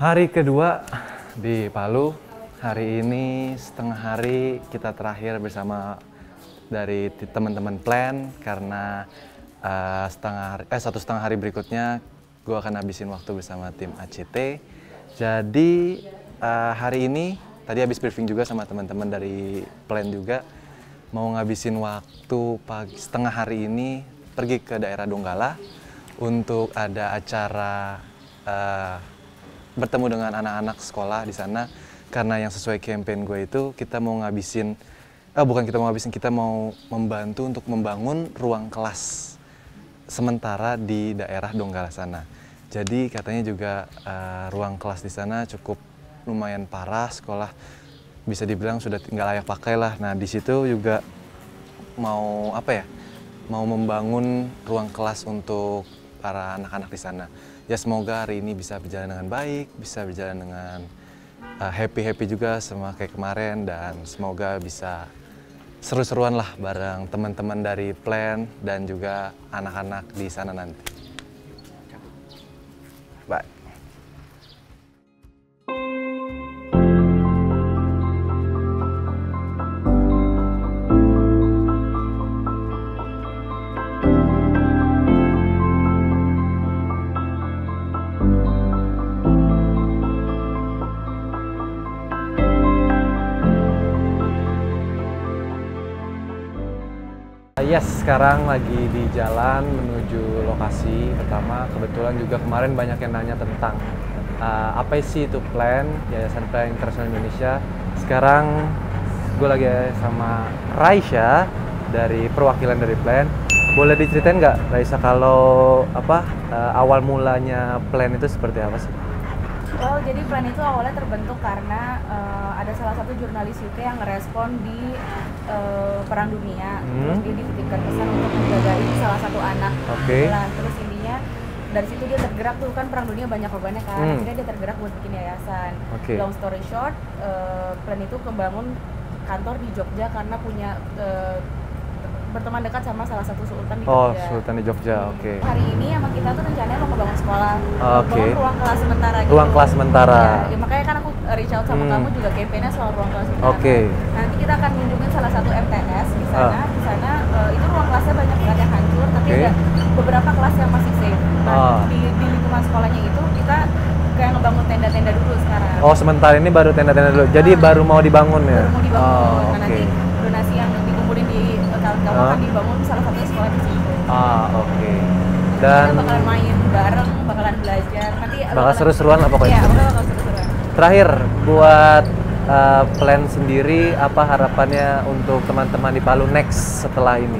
Hari kedua di Palu. Hari ini setengah hari kita terakhir bersama dari teman-teman plan karena satu setengah hari berikutnya gue akan habisin waktu bersama tim ACT. Jadi hari ini tadi habis briefing juga sama teman-teman dari plan juga mau ngabisin waktu pagi setengah hari ini pergi ke daerah Donggala untuk ada acara bertemu dengan anak-anak sekolah di sana. Karena yang sesuai campaign gue itu kita mau ngabisin, kita mau membantu untuk membangun ruang kelas sementara di daerah Donggala sana. Jadi katanya juga ruang kelas di sana cukup lumayan parah, sekolah bisa dibilang sudah nggak layak pakai lah. Nah di situ juga mau mau membangun ruang kelas untuk para anak-anak di sana. Ya semoga hari ini bisa berjalan dengan baik, bisa berjalan dengan happy juga sama kayak kemarin, dan semoga bisa seru-seruan lah bareng teman-teman dari plan dan juga anak-anak di sana nanti. Bye. Yes, sekarang lagi di jalan menuju lokasi pertama. Kebetulan juga kemarin banyak yang nanya tentang apa sih itu plan, Yayasan Plan Internasional Indonesia. Sekarang gue lagi sama Raisya dari perwakilan dari plan. Boleh diceritain nggak, Raisya, kalau awal mulanya plan itu seperti apa sih? Oh, jadi plan itu awalnya terbentuk karena ada salah satu jurnalis UK yang ngerespon di Perang Dunia. Terus dia dititipkan pesan untuk menjagain salah satu anak. Terus intinya dari situ dia tergerak tuh, kan Perang Dunia banyak korbannya kan. Akhirnya dia tergerak buat bikin yayasan. Long story short, plan itu kebangun kantor di Jogja karena punya berteman dekat sama salah satu sultan di Jogja. Oh, sultan di Jogja, oke. Hari ini emang kita tuh rencananya mau ngebangun sekolah, membangun ruang kelas sementara gitu. Ruang kelas sementara. Ya, makanya kan aku reach out sama kamu juga campaign-nya soal ruang kelas sementara. Nanti kita akan kunjungin salah satu MTS di sana. Di sana itu ruang kelasnya banyak banget yang hancur, tapi ada beberapa kelas yang masih safe. Nah, di lingkungan sekolahnya itu kita kayak ngebangun tenda-tenda dulu sekarang. Oh, sementara ini baru tenda-tenda dulu. Jadi baru mau dibangun ya? Baru mau dibangun. Nah, nanti donasi yang dikumpulin di kamu akan dibangun salah satunya sekolah di situ. Dan kita bakalan main bareng, bakalan belajar. Nanti bakal seru-seruan lah pokoknya. Iya, bakal seru-seruan. Terakhir, buat plan sendiri, apa harapannya untuk teman-teman di Palu next setelah ini?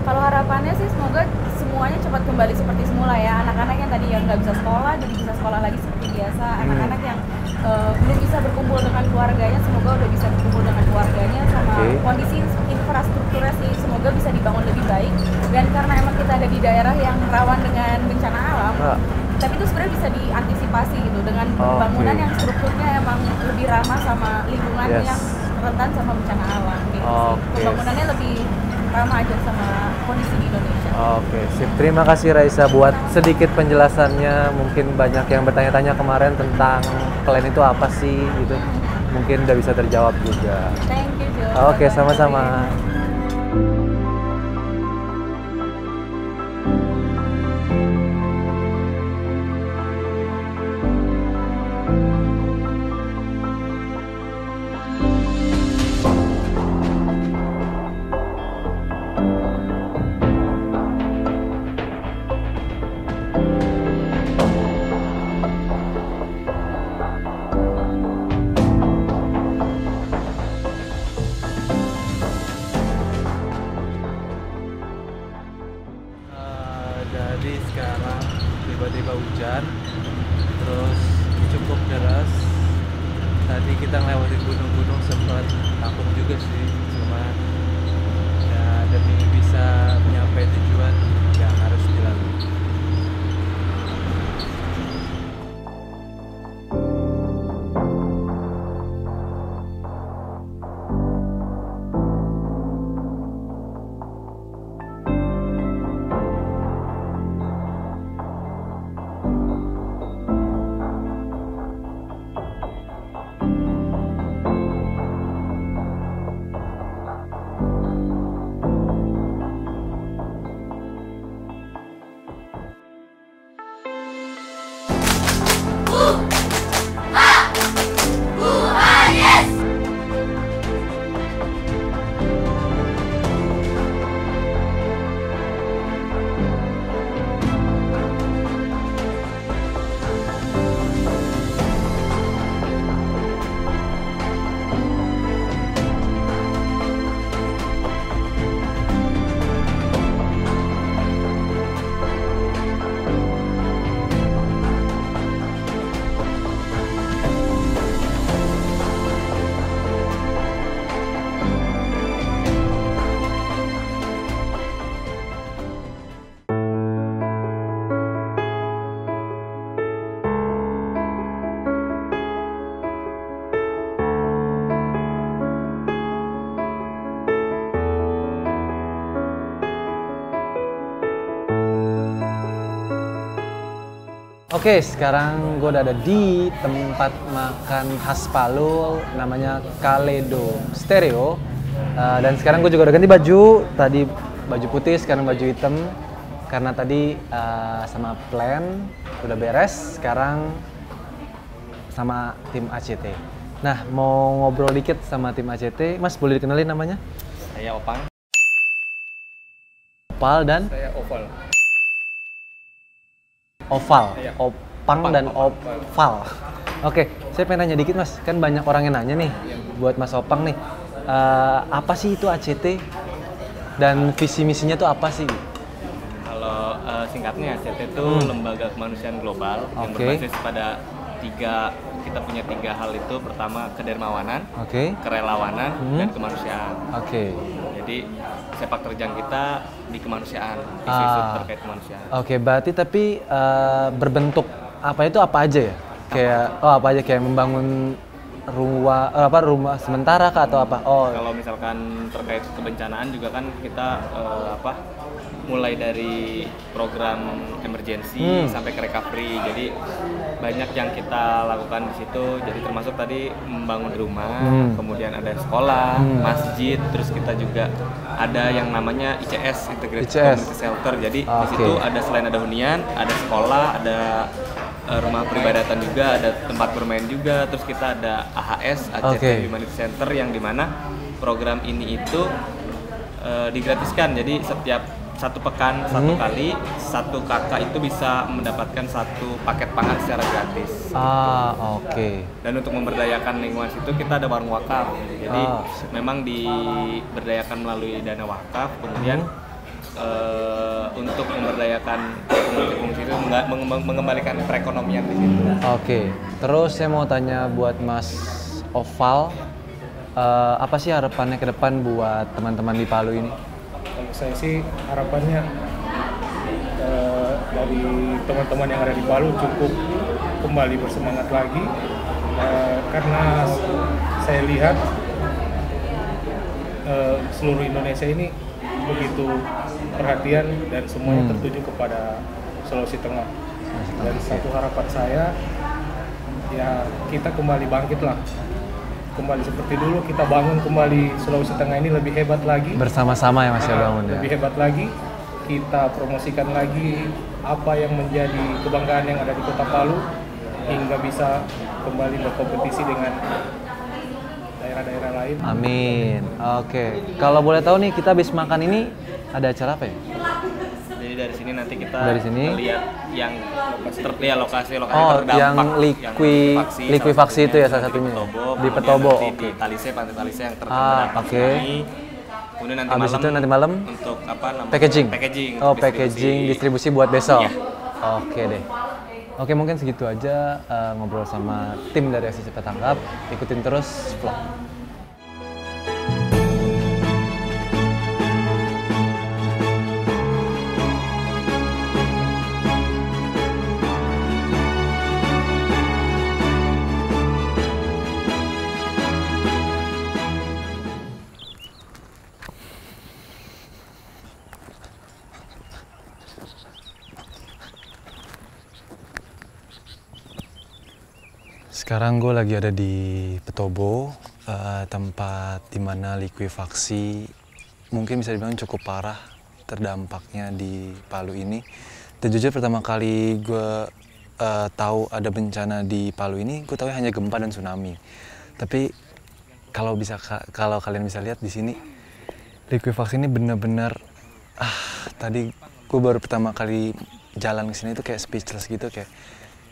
Kalau harapannya sih semoga semuanya cepat kembali seperti semula ya. Anak-anak yang tadi yang nggak bisa sekolah jadi bisa sekolah lagi seperti biasa. Anak-anak yang belum bisa berkumpul dengan keluarganya semoga udah bisa berkumpul dengan keluarganya. Sama kondisi infrastrukturnya sih semoga bisa dibangun lebih baik. Dan karena emang kita ada di daerah yang rawan dengan bencana alam, tapi itu sebenarnya bisa diantisipasi gitu dengan bangunan yang strukturnya emang lebih ramah sama lingkungan yang rentan sama bencana alam gitu. Pembangunannya lebih ramah aja sama kondisi di Indonesia. Sip. Terima kasih Raisya buat sedikit penjelasannya. Mungkin banyak yang bertanya-tanya kemarin tentang plan itu apa sih gitu. Mungkin udah bisa terjawab juga. Thank you, Jo. Sama-sama. Jadi sekarang tiba-tiba hujan, terus cukup deras. Tadi kita ngelewatin gunung-gunung, sempat takut juga sih, cuma ya demi bisa nyampe tujuan ya harus dilalui. Oke, sekarang gue udah ada di tempat makan khas Palu, namanya Kaledo Stereo. Dan sekarang gue juga udah ganti baju, tadi baju putih, sekarang baju hitam. Karena tadi sama plan udah beres, sekarang sama tim ACT. Nah, mau ngobrol dikit sama tim ACT, Mas boleh dikenalin namanya? Saya Opang. Opal dan? Saya Oval. Oval, Iya. Opang Opang, dan Opang. Oval. Oke, saya pengen nanya dikit Mas, kan banyak orang yang nanya nih, buat Mas Opang nih, apa sih itu ACT dan visi misinya tuh apa sih? Kalau singkatnya ACT itu Lembaga Kemanusiaan Global yang Oke. berbasis pada kita punya tiga hal itu. Pertama, kedermawanan, Oke, kerelawanan, dan kemanusiaan. oke, Jadi sepak terjang kita di kemanusiaan, isu-isu terkait kemanusiaan. oke. Berarti tapi berbentuk apa itu apa aja ya? Kayak apa aja kayak membangun rumah sementara kah atau apa? Oh, Kalau misalkan terkait kebencanaan juga kan kita mulai dari program emergency sampai ke recovery. Jadi banyak yang kita lakukan di situ. Jadi termasuk tadi membangun rumah, kemudian ada sekolah, masjid, terus kita juga ada yang namanya ICS, Integrated Community Shelter. Jadi di situ ada selain ada hunian, ada sekolah, ada rumah peribadatan juga, ada tempat bermain juga. Terus kita ada AHS, ACT Humanity Center, yang dimana program ini itu digratiskan. Jadi setiap satu pekan, satu kali, satu kakak itu bisa mendapatkan satu paket pangan secara gratis. Oke. Dan untuk memberdayakan lingkungan situ kita ada warung wakaf. Jadi memang diberdayakan melalui dana wakaf. Kemudian untuk memberdayakan fungsi-fungsi itu mengembalikan perekonomian di situ. Oke. Terus saya mau tanya buat Mas Oval, apa sih harapannya ke depan buat teman-teman di Palu ini? Kalau saya sih harapannya dari teman-teman yang ada di Palu cukup kembali bersemangat lagi, karena saya lihat seluruh Indonesia ini begitu perhatian dan semuanya tertuju kepada Sulawesi Tengah. Dan satu harapan saya, ya kita kembali bangkit lah. Kembali seperti dulu, kita bangun kembali Sulawesi Tengah ini lebih hebat lagi. Bersama-sama ya Mas ya bangun ya. Lebih hebat lagi, kita promosikan lagi apa yang menjadi kebanggaan yang ada di Kota Palu hingga bisa kembali berkompetisi dengan daerah-daerah lain. Amin. Oke. Kalau boleh tahu nih, kita habis makan ini ada acara apa ya? Jadi dari sini nanti kita Dari sini? lihat yang lokasi Oh, terdampak yang likuifaksi itu ya salah satunya. Di Petobo. Di Talise, Pantai Talise yang terdampak Oke. tsunami. Kemudian nanti malam untuk apa namanya? packaging. untuk Packaging distribusi buat besok. Iya. Oke deh. Oke, mungkin segitu aja ngobrol sama tim dari Aksi Cepat Tanggap. Ikutin terus vlog. Sekarang gue lagi ada di Petobo, tempat dimana likuifaksi mungkin bisa dibilang cukup parah terdampaknya di Palu ini. Dan jujur pertama kali gue tahu ada bencana di Palu ini, gue tahu hanya gempa dan tsunami. Tapi kalau kalian bisa lihat di sini, likuifaksi ini benar-benar tadi gue baru pertama kali jalan ke sini itu kayak speechless gitu, kayak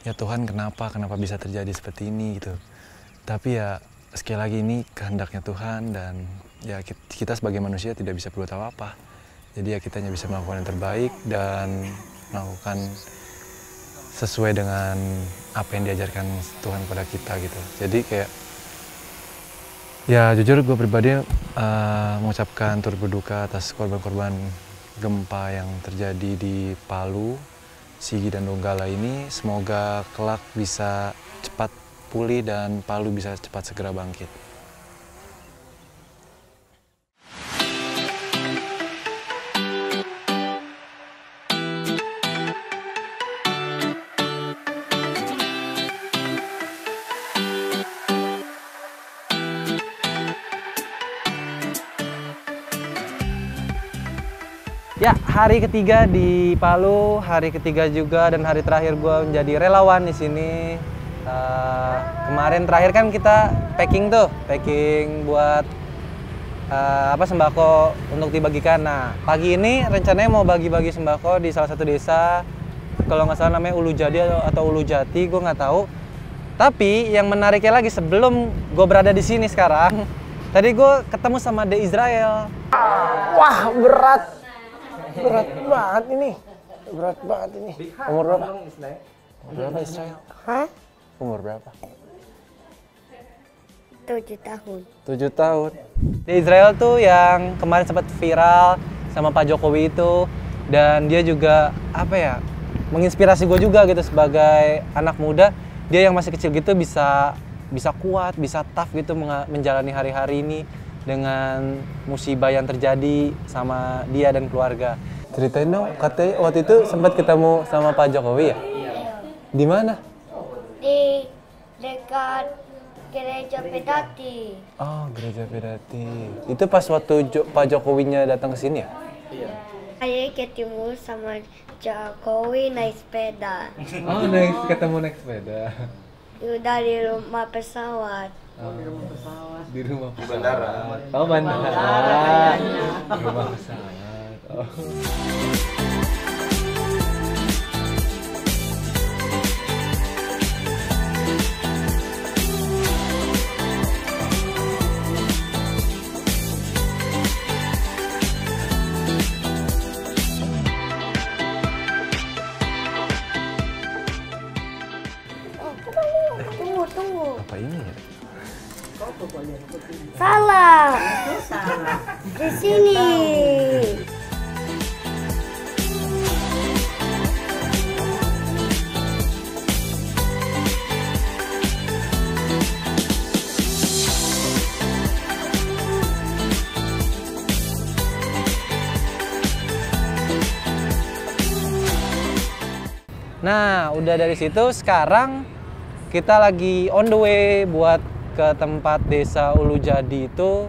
ya Tuhan kenapa bisa terjadi seperti ini gitu. Tapi ya sekali lagi ini kehendaknya Tuhan, dan ya kita sebagai manusia tidak bisa berbuat apa-apa. Jadi ya kita hanya bisa melakukan yang terbaik dan melakukan sesuai dengan apa yang diajarkan Tuhan pada kita gitu. Jadi kayak ya jujur gue pribadi mengucapkan turut berduka atas korban-korban gempa yang terjadi di Palu, Sigi dan Donggala ini. Semoga kelak bisa cepat pulih dan Palu bisa cepat segera bangkit. Ya, hari ketiga di Palu, hari ketiga juga dan hari terakhir gue menjadi relawan di sini. Kemarin terakhir kan kita packing buat sembako untuk dibagikan. Nah, pagi ini rencananya mau bagi-bagi sembako di salah satu desa, kalau nggak salah namanya Ulu Jadi atau Ulu Jati, gue nggak tahu. Tapi yang menariknya lagi, sebelum gue berada di sini sekarang, tadi gue ketemu sama De Israel. Wah, berat banget ini. Umur berapa? Berapa Israel? Hah? Umur berapa? 7 tahun. 7 tahun. De Israel tuh yang kemarin sempat viral sama Pak Jokowi itu, dan dia juga menginspirasi gue juga gitu sebagai anak muda. Dia yang masih kecil gitu bisa kuat, bisa tough gitu menjalani hari-hari ini dengan musibah yang terjadi sama dia dan keluarga. Ceritain dong, katanya waktu itu sempat ketemu sama Pak Jokowi ya? Di mana? Di dekat gereja Pedati. Oh, gereja Pedati. Itu pas waktu Pak Jokowinya datang ke sini ya? Iya. Saya ketemu sama Jokowi naik sepeda. Oh, ketemu naik sepeda. Udah di rumah pesawat. Di rumah pesawat. Oh, bandara. Di rumah pesawat. Oh. Tunggu. Apa ini ya? Salah. Di sini. Nah, udah dari situ sekarang kita lagi on the way buat ke tempat desa Ulu Jadi itu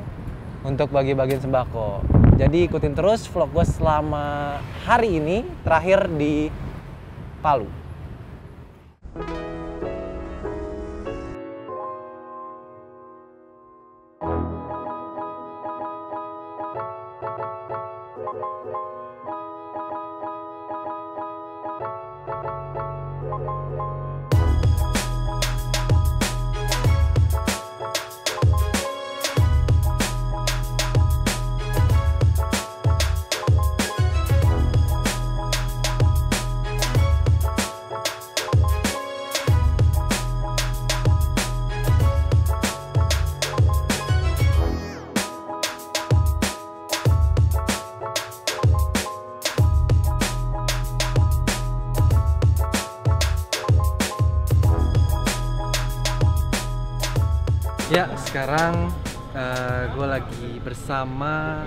untuk bagi-bagiin sembako. Jadi ikutin terus vlog gue selama hari ini terakhir di Palu. Ya, sekarang gue lagi bersama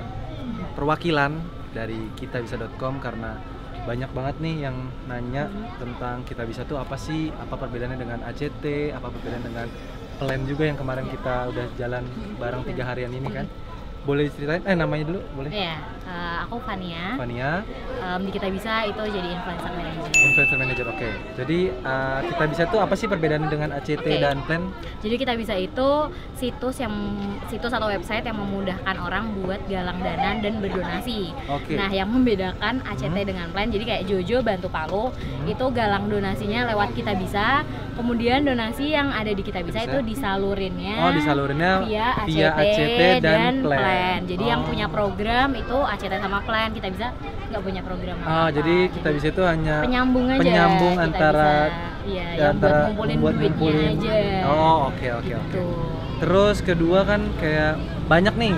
perwakilan dari kitabisa.com karena banyak banget nih yang nanya tentang Kitabisa tuh apa sih, apa perbedaannya dengan ACT, apa perbedaan dengan plan juga yang kemarin kita udah jalan bareng 3 harian ini kan. Boleh diceritain? Namanya dulu boleh? Iya, aku Fania. Di Kitabisa itu jadi influencer manager. Influencer manager, oke. Jadi Kitabisa itu apa sih perbedaannya dengan ACT dan plan? Jadi Kitabisa itu situs atau website yang memudahkan orang buat galang dana dan berdonasi. Nah, yang membedakan ACT dengan plan, jadi kayak Jojo bantu Palu, itu galang donasinya lewat Kitabisa. Kemudian donasi yang ada di Kitabisa itu disalurinnya via ACT dan plan. Jadi yang punya program itu ACT sama plan, Kitabisa nggak punya program apa-apa. Jadi Kitabisa itu hanya penyambung aja. Penyambung antara yang buat ngumpulin duitnya aja. Oh, oke. Terus kedua kan kayak banyak nih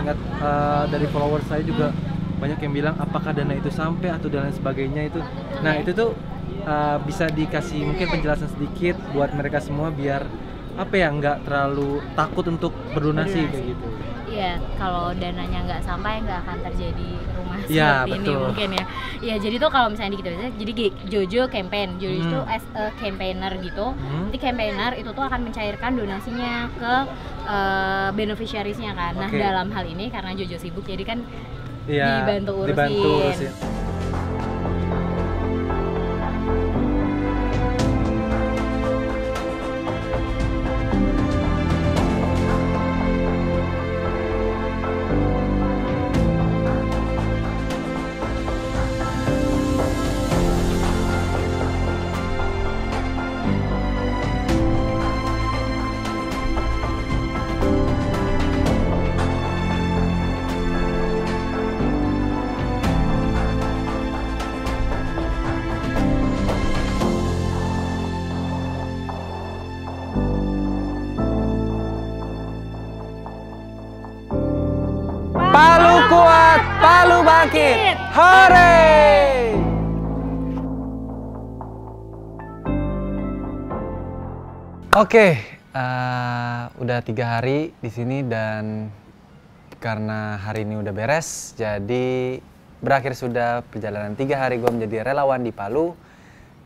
dari followers saya juga banyak yang bilang apakah dana itu sampai atau dan lain sebagainya itu. Nah, itu tuh bisa dikasih mungkin penjelasan sedikit buat mereka semua biar nggak terlalu takut untuk berdonasi kayak gitu. Iya, kalau dananya nggak sampai nggak akan terjadi rumah ya, seperti ini mungkin ya. Iya, jadi tuh kalau misalnya di Kitabisa, jadi Jojo campaign, Jojo itu as a campaigner gitu. Nanti campaigner itu tuh akan mencairkan donasinya ke beneficiariesnya kan. Nah, dalam hal ini karena Jojo sibuk, jadi kan dibantu urusin. Hore! Oke, udah 3 hari di sini dan karena hari ini udah beres, jadi berakhir sudah perjalanan 3 hari gue menjadi relawan di Palu.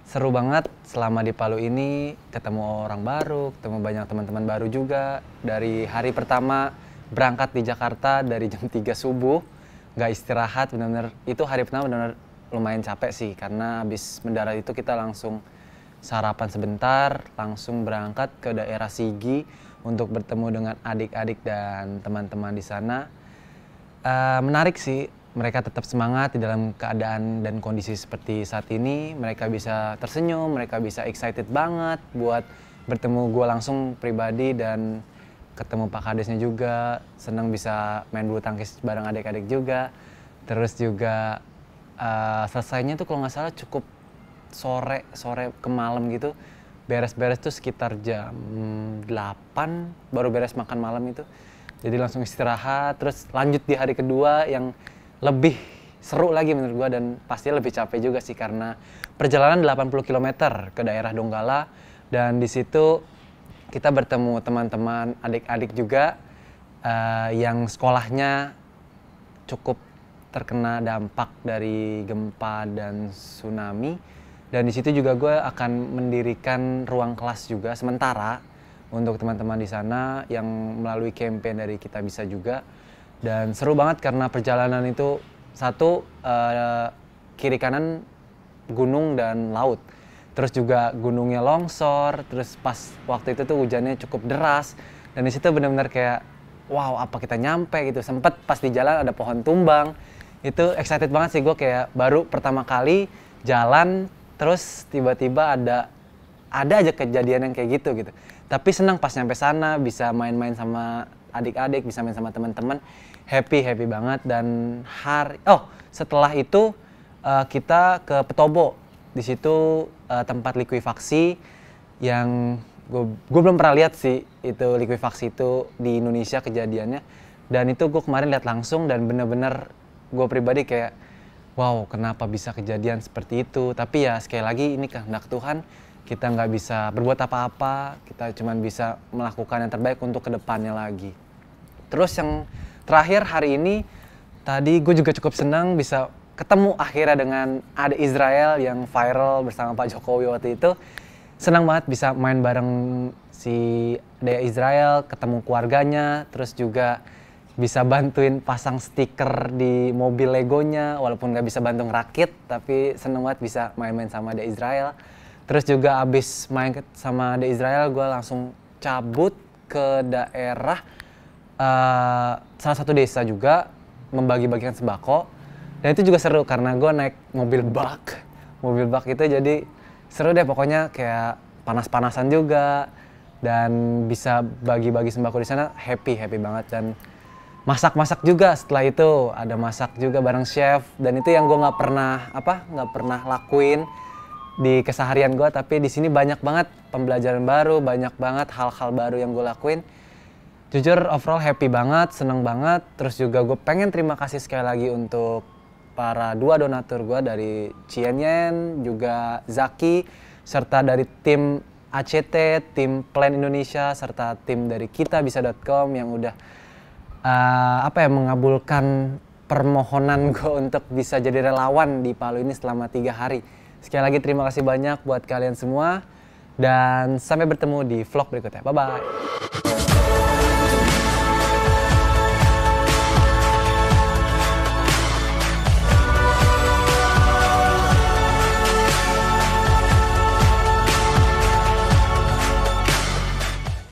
Seru banget selama di Palu ini, ketemu orang baru, ketemu banyak teman-teman baru juga. Dari hari pertama berangkat di Jakarta dari jam 3 subuh, nggak istirahat, benar-benar itu hari pertama benar-benar lumayan capek sih, karena habis mendarat itu kita langsung sarapan sebentar, langsung berangkat ke daerah Sigi untuk bertemu dengan adik-adik dan teman-teman di sana. Menarik sih, mereka tetap semangat di dalam keadaan dan kondisi seperti saat ini. Mereka bisa tersenyum, mereka bisa excited banget buat bertemu gue langsung pribadi dan ketemu Pak Kadesnya juga. Senang bisa main bulu tangkis bareng adik-adik juga. Terus juga selesainya tuh kalau nggak salah cukup sore ke malam gitu. Beres-beres tuh sekitar jam 8 baru beres makan malam itu. Jadi langsung istirahat, terus lanjut di hari kedua yang lebih seru lagi menurut gua dan pasti lebih capek juga sih karena perjalanan 80 km ke daerah Donggala dan di situ kita bertemu teman-teman adik-adik juga yang sekolahnya cukup terkena dampak dari gempa dan tsunami. Dan di situ juga gue akan mendirikan ruang kelas juga sementara untuk teman-teman di sana yang melalui campaign dari Kita Bisa juga. Dan seru banget karena perjalanan itu satu kiri kanan gunung dan laut. Terus juga gunungnya longsor, terus pas waktu itu tuh hujannya cukup deras. Dan di situ benar-benar kayak wow, apa kita nyampe gitu. Sempet pas di jalan ada pohon tumbang. Itu excited banget sih, gue kayak baru pertama kali jalan terus tiba-tiba ada aja kejadian yang kayak gitu. Tapi senang pas nyampe sana bisa main-main sama adik-adik, bisa main sama teman-teman, happy banget. Dan setelah itu kita ke Petobo. Di situ tempat likuifaksi yang gue belum pernah lihat sih itu likuifaksi itu di Indonesia kejadiannya. Dan itu gue kemarin lihat langsung dan bener-bener gue pribadi kayak wow, kenapa bisa kejadian seperti itu? Tapi ya sekali lagi ini kehendak Tuhan, kita nggak bisa berbuat apa-apa, kita cuma bisa melakukan yang terbaik untuk kedepannya lagi. Terus yang terakhir hari ini, tadi gue juga cukup senang bisa ketemu akhirnya dengan Ade Israel yang viral bersama Pak Jokowi waktu itu. Senang banget bisa main bareng si Ade Israel, ketemu keluarganya, terus juga bisa bantuin pasang stiker di mobil Legonya, walaupun nggak bisa bantu ngerakit, tapi seneng banget bisa main-main sama Ade Israel. Terus juga abis main sama Ade Israel, gue langsung cabut ke daerah salah satu desa juga, membagi-bagikan sembako. Dan itu juga seru karena gue naik mobil bak itu jadi seru deh pokoknya, kayak panas-panasan juga dan bisa bagi-bagi sembako di sana, happy banget. Dan masak juga setelah itu, ada masak juga bareng chef dan itu yang gue nggak pernah lakuin di keseharian gue, tapi di sini banyak banget pembelajaran baru, banyak banget hal-hal baru yang gue lakuin. Jujur overall happy banget, seneng banget. Terus juga gue pengen terima kasih sekali lagi untuk para 2 donatur gue dari Cienyen, juga Zaki, serta dari tim ACT, tim Plan Indonesia, serta tim dari kitabisa.com yang udah mengabulkan permohonan gue untuk bisa jadi relawan di Palu ini selama 3 hari. Sekali lagi terima kasih banyak buat kalian semua dan sampai bertemu di vlog berikutnya. Bye-bye.